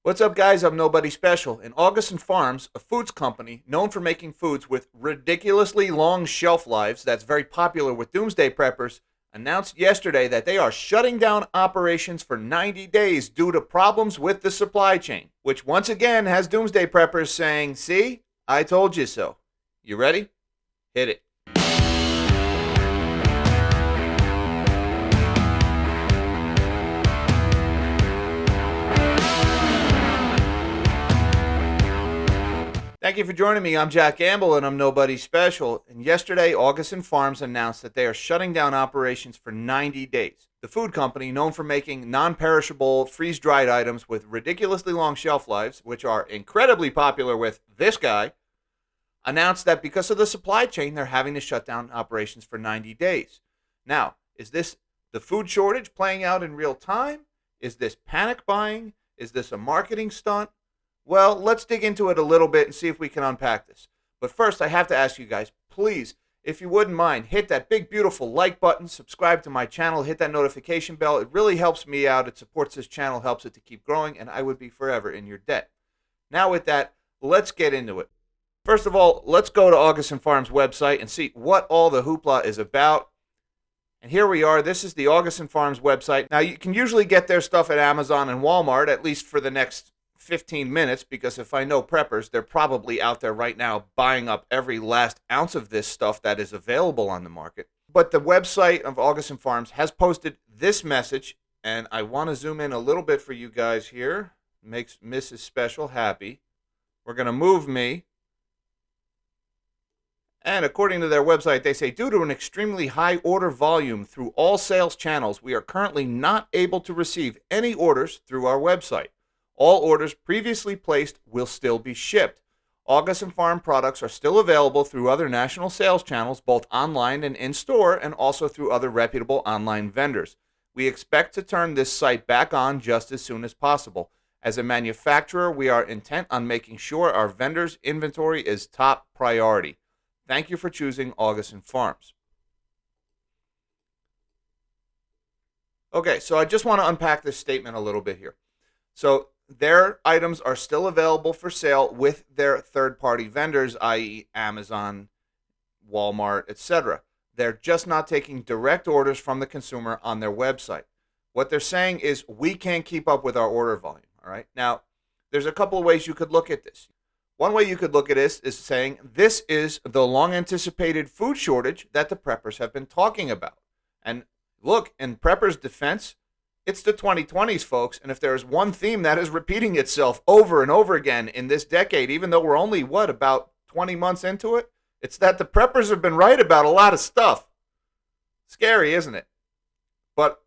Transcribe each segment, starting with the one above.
What's up, guys? I'm Nobody Special. And Auguson Farms, a foods company known for making foods with ridiculously long shelf lives that's very popular with doomsday preppers, announced yesterday that they are shutting down operations for 90 days due to problems with the supply chain, which once again has doomsday preppers saying, "See, I told you so." You ready? Hit it. Thank you for joining me. I'm Jack Gamble, and I'm Nobody Special. And yesterday, Auguson Farms announced that they are shutting down operations for 90 days. The food company, known for making non-perishable, freeze-dried items with ridiculously long shelf lives, which are incredibly popular with this guy, announced that because of the supply chain, they're having to shut down operations for 90 days. Now, is this the food shortage playing out in real time? Is this panic buying? Is this a marketing stunt? Well, let's dig into it a little bit and see if we can unpack this. But first, I have to ask you guys, please, if you wouldn't mind, hit that big, beautiful like button, subscribe to my channel, hit that notification bell. It really helps me out. It supports this channel, helps it to keep growing, and I would be forever in your debt. Now with that, let's get into it. First of all, let's go to Auguson Farms' website and see what all the hoopla is about. And here we are. This is the Auguson Farms website. Now, you can usually get their stuff at Amazon and Walmart, at least for the next 15 minutes, because if I know preppers, they're probably out there right now buying up every last ounce of this stuff that is available on the market. But the website of Auguson Farms has posted this message, and I want to zoom in a little bit for you guys here. Makes Mrs. Special happy. We're going to move me. And according to their website, they say, due to an extremely high order volume through all sales channels, we are currently not able to receive any orders through our website. All orders previously placed will still be shipped. Auguson Farm products are still available through other national sales channels, both online and in-store, and also through other reputable online vendors. We expect to turn this site back on just as soon as possible. As a manufacturer, we are intent on making sure our vendors' inventory is top priority. Thank you for choosing Auguson Farms. Okay, so I just want to unpack this statement a little bit here. So their items are still available for sale with their third-party vendors, i.e. Amazon, Walmart, etc. They're just not taking direct orders from the consumer on their website. What they're saying is we can't keep up with our order volume, all right? Now, there's a couple of ways you could look at this. One way you could look at this is saying this is the long-anticipated food shortage that the preppers have been talking about. And look, in preppers' defense, it's the 2020s, folks, and if there is one theme that is repeating itself over and over again in this decade, even though we're only, about 20 months into it, it's that the preppers have been right about a lot of stuff. Scary, isn't it? But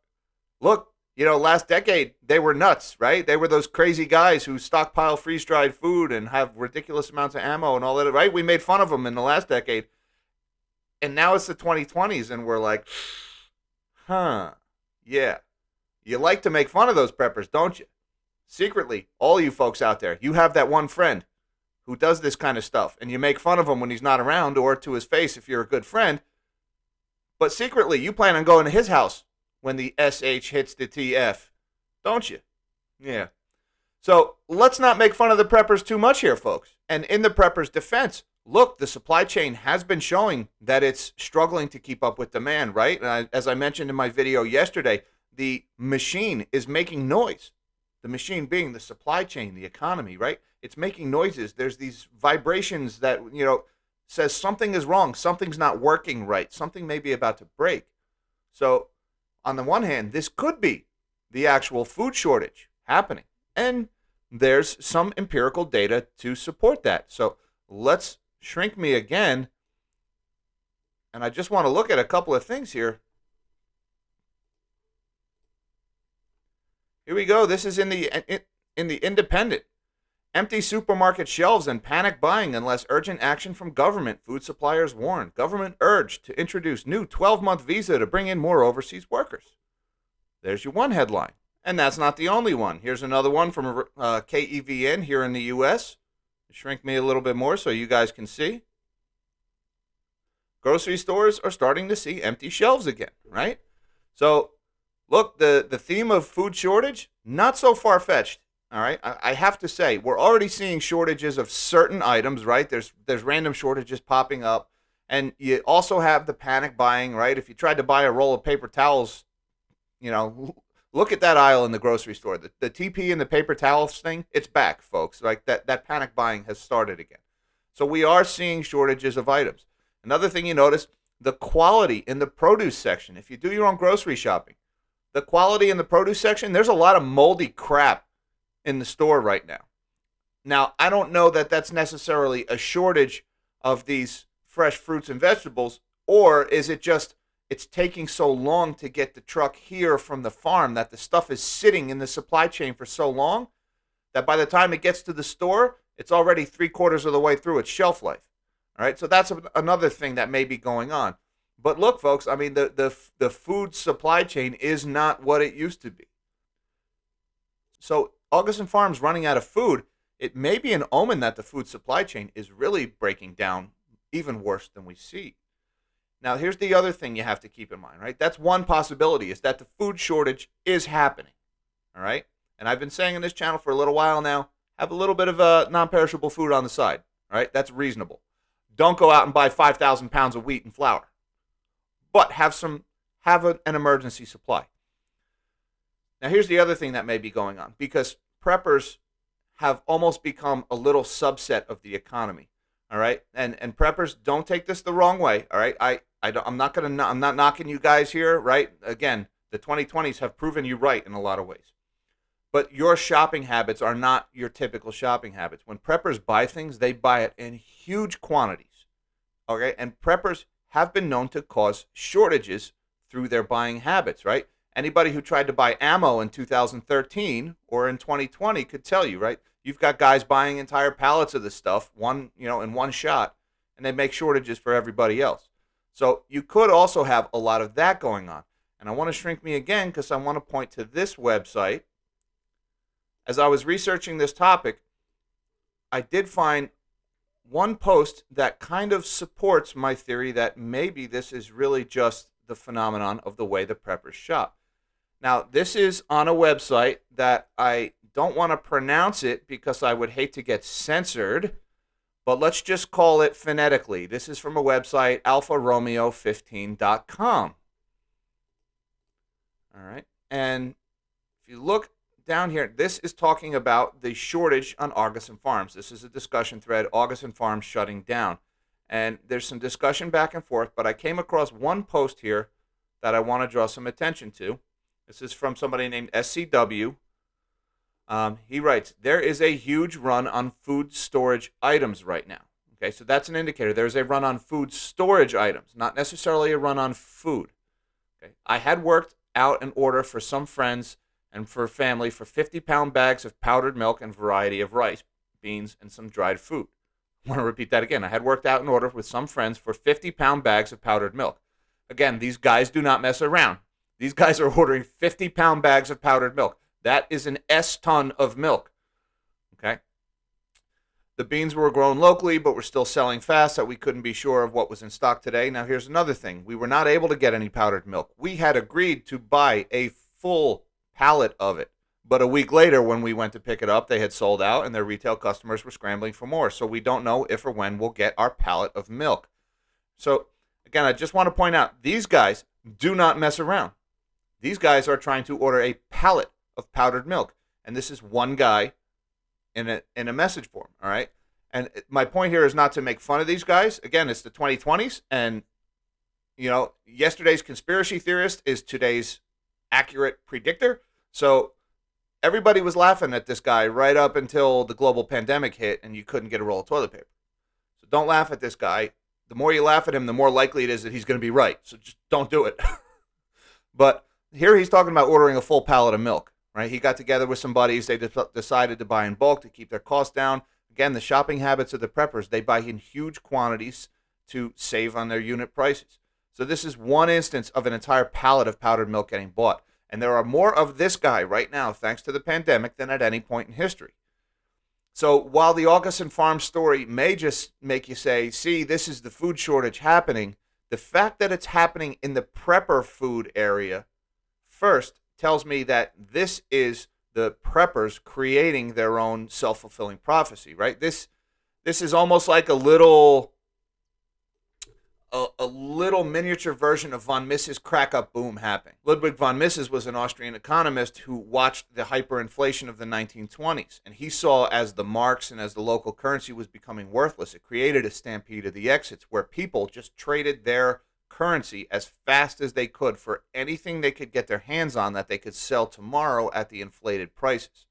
look, last decade, they were nuts, right? They were those crazy guys who stockpile freeze-dried food and have ridiculous amounts of ammo and all that, right? We made fun of them in the last decade. And now it's the 2020s, and we're like, yeah. You like to make fun of those preppers, don't you? Secretly, all you folks out there, you have that one friend who does this kind of stuff, and you make fun of him when he's not around or to his face if you're a good friend. But secretly, you plan on going to his house when the SH hits the TF, don't you? Yeah. So let's not make fun of the preppers too much here, folks. And in the preppers' defense, look, the supply chain has been showing that it's struggling to keep up with demand, right? And as I mentioned in my video yesterday, the machine is making noise. The machine being the supply chain, the economy, right? It's making noises. There's these vibrations that, says something is wrong. Something's not working right. Something may be about to break. So on the one hand, this could be the actual food shortage happening. And there's some empirical data to support that. So let's shrink me again. And I just want to look at a couple of things here. Here we go. This is in the Independent. Empty supermarket shelves and panic buying unless urgent action from government. Food suppliers warn. Government urged to introduce new 12-month visa to bring in more overseas workers. There's your one headline. And that's not the only one. Here's another one from KEVN here in the U.S. Shrink me a little bit more so you guys can see. Grocery stores are starting to see empty shelves again, right? So look, the theme of food shortage, not so far-fetched. All right, I have to say we're already seeing shortages of certain items, right? There's random shortages popping up, and you also have the panic buying, right? If you tried to buy a roll of paper towels, look at that aisle in the grocery store. The TP and the paper towels thing, it's back, folks. Like that panic buying has started again. So we are seeing shortages of items. Another thing you notice, the quality in the produce section. If you do your own grocery shopping, the quality in the produce section, there's a lot of moldy crap in the store right now. Now, I don't know that that's necessarily a shortage of these fresh fruits and vegetables, or is it just it's taking so long to get the truck here from the farm that the stuff is sitting in the supply chain for so long that by the time it gets to the store, it's already 3/4 of the way through its shelf life. All right, so that's another thing that may be going on. But look, folks, I mean, the food supply chain is not what it used to be. So Auguson Farms running out of food, it may be an omen that the food supply chain is really breaking down even worse than we see. Now, here's the other thing you have to keep in mind, right? That's one possibility, is that the food shortage is happening, all right? And I've been saying in this channel for a little while now, have a little bit of non-perishable food on the side, all right? That's reasonable. Don't go out and buy 5,000 pounds of wheat and flour, but have an emergency supply. Now, here's the other thing that may be going on, because preppers have almost become a little subset of the economy, all right? And preppers, don't take this the wrong way, all right? I'm not knocking you guys here, right? Again, the 2020s have proven you right in a lot of ways. But your shopping habits are not your typical shopping habits. When preppers buy things, they buy it in huge quantities, okay? And preppers have been known to cause shortages through their buying habits, right? Anybody who tried to buy ammo in 2013 or in 2020 could tell you, right? You've got guys buying entire pallets of this stuff, in one shot, and they make shortages for everybody else. So you could also have a lot of that going on. And I want to shrink me again because I want to point to this website. As I was researching this topic, I did find one post that kind of supports my theory that maybe this is really just the phenomenon of the way the preppers shop. Now, this is on a website that I don't want to pronounce it because I would hate to get censored, but let's just call it phonetically. This is from a website, alfaromeo15.com. All right. And if you look down here, this is talking about the shortage on Auguson Farms. This is a discussion thread, Auguson Farms shutting down. And there's some discussion back and forth, but I came across one post here that I want to draw some attention to. This is from somebody named SCW. He writes, there is a huge run on food storage items right now. Okay, so that's an indicator. There's a run on food storage items, not necessarily a run on food. Okay, I had worked out an order for some friends and for family for 50-pound bags of powdered milk and variety of rice, beans, and some dried fruit. I want to repeat that again. I had worked out an order with some friends for 50-pound bags of powdered milk. Again, these guys do not mess around. These guys are ordering 50-pound bags of powdered milk. That is an S-ton of milk. Okay? The beans were grown locally, but were still selling fast, so we couldn't be sure of what was in stock today. Now, here's another thing. We were not able to get any powdered milk. We had agreed to buy a full pallet of it. But a week later, when we went to pick it up, they had sold out, and their retail customers were scrambling for more. So we don't know if or when we'll get our pallet of milk. So, again, I just want to point out, these guys do not mess around. These guys are trying to order a pallet of powdered milk. And this is one guy in a message form, all right? And my point here is not to make fun of these guys. Again, it's the 2020s, and, yesterday's conspiracy theorist is today's accurate predictor. So everybody was laughing at this guy right up until the global pandemic hit and you couldn't get a roll of toilet paper. So don't laugh at this guy. The more you laugh at him, the more likely it is that he's going to be right. So just don't do it. But here he's talking about ordering a full pallet of milk, right? He got together with some buddies. They decided to buy in bulk to keep their costs down. Again, the shopping habits of the preppers, they buy in huge quantities to save on their unit prices. So this is one instance of an entire pallet of powdered milk getting bought. And there are more of this guy right now, thanks to the pandemic, than at any point in history. So while the Auguson Farms story may just make you say, see, this is the food shortage happening, the fact that it's happening in the prepper food area first tells me that this is the preppers creating their own self-fulfilling prophecy, right? This is almost like a little miniature version of von Mises crack up boom happening. Ludwig von Mises was an Austrian economist who watched the hyperinflation of the 1920s, and he saw as the marks and as the local currency was becoming worthless, it created a stampede of the exits where people just traded their currency as fast as they could for anything they could get their hands on that they could sell tomorrow at the inflated prices.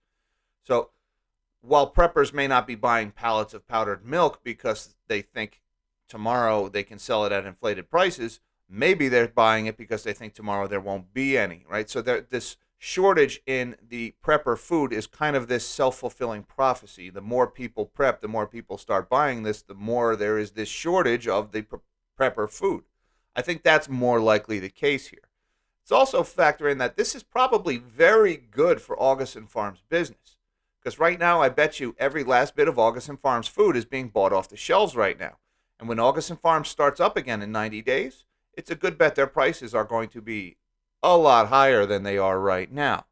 So while preppers may not be buying pallets of powdered milk because they think tomorrow they can sell it at inflated prices, maybe they're buying it because they think tomorrow there won't be any, right? So this shortage in the prepper food is kind of this self-fulfilling prophecy. The more people prep, the more people start buying this, the more there is this shortage of the prepper food. I think that's more likely the case here. It's also factor in that this is probably very good for Auguson Farms business, because right now I bet you every last bit of Auguson Farms food is being bought off the shelves right now. And when Auguson Farms starts up again in 90 days, it's a good bet their prices are going to be a lot higher than they are right now.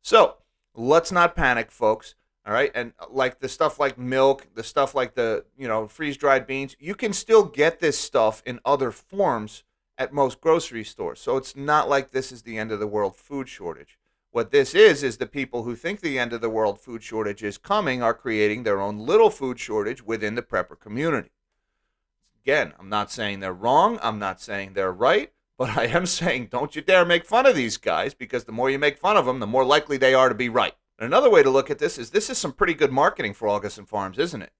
So let's not panic, folks. All right. And like the stuff like milk, the stuff like the, freeze-dried beans, you can still get this stuff in other forms at most grocery stores. So it's not like this is the end of the world food shortage. What this is the people who think the end of the world food shortage is coming are creating their own little food shortage within the prepper community. Again, I'm not saying they're wrong. I'm not saying they're right. But I am saying don't you dare make fun of these guys, because the more you make fun of them, the more likely they are to be right. And another way to look at this is some pretty good marketing for Auguson Farms, isn't it?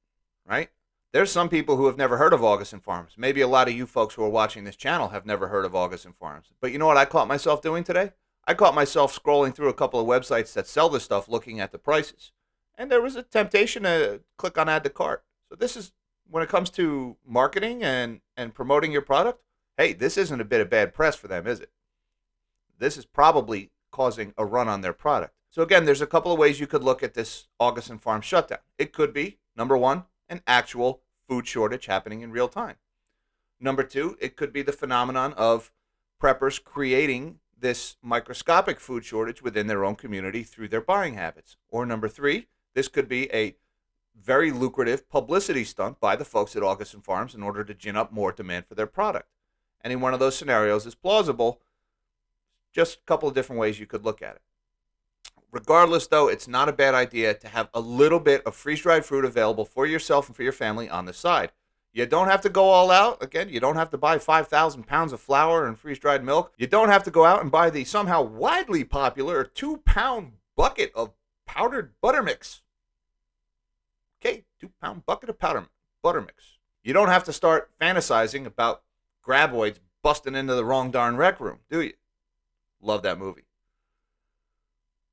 Right? There's some people who have never heard of Auguson Farms. Maybe a lot of you folks who are watching this channel have never heard of Auguson Farms. But you know what I caught myself doing today? I caught myself scrolling through a couple of websites that sell this stuff, looking at the prices. And there was a temptation to click on add to cart. So this is, when it comes to marketing and promoting your product, hey, this isn't a bit of bad press for them, is it? This is probably causing a run on their product. So again, there's a couple of ways you could look at this Auguson Farms shutdown. It could be, number one, an actual food shortage happening in real time. Number two, it could be the phenomenon of preppers creating this microscopic food shortage within their own community through their buying habits. Or number three, this could be a very lucrative publicity stunt by the folks at Auguson Farms in order to gin up more demand for their product. Any one of those scenarios is plausible. Just a couple of different ways you could look at it. Regardless, though, it's not a bad idea to have a little bit of freeze-dried fruit available for yourself and for your family on the side. You don't have to go all out. Again, you don't have to buy 5,000 pounds of flour and freeze-dried milk. You don't have to go out and buy the somehow widely popular 2-pound bucket of powdered butter mix. Okay, 2-pound bucket of butter mix. You don't have to start fantasizing about graboids busting into the wrong darn rec room, do you? Love that movie.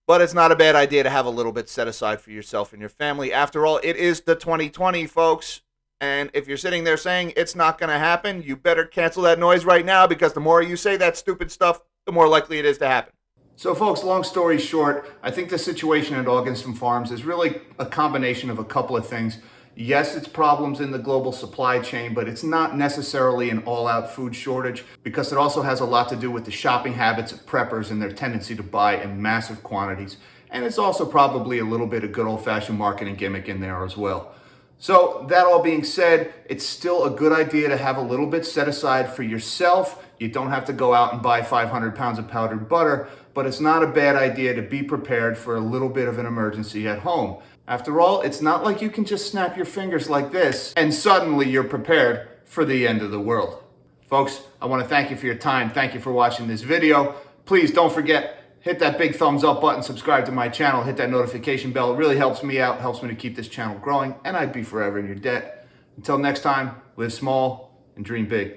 But it's not a bad idea to have a little bit set aside for yourself and your family. After all, it is the 2020, folks. And if you're sitting there saying it's not going to happen, you better cancel that noise right now, because the more you say that stupid stuff, the more likely it is to happen. So folks, long story short, I think the situation at Auguson Farms is really a combination of a couple of things. Yes, it's problems in the global supply chain, but it's not necessarily an all-out food shortage, because it also has a lot to do with the shopping habits of preppers and their tendency to buy in massive quantities. And it's also probably a little bit of good old-fashioned marketing gimmick in there as well. So that all being said, it's still a good idea to have a little bit set aside for yourself. You don't have to go out and buy 500 pounds of powdered butter, but it's not a bad idea to be prepared for a little bit of an emergency at home. After all, it's not like you can just snap your fingers like this and suddenly you're prepared for the end of the world. Folks, I want to thank you for your time. Thank you for watching this video. Please don't forget, hit that big thumbs up button, subscribe to my channel, hit that notification bell. It really helps me out, helps me to keep this channel growing, and I'd be forever in your debt. Until next time, live small and dream big.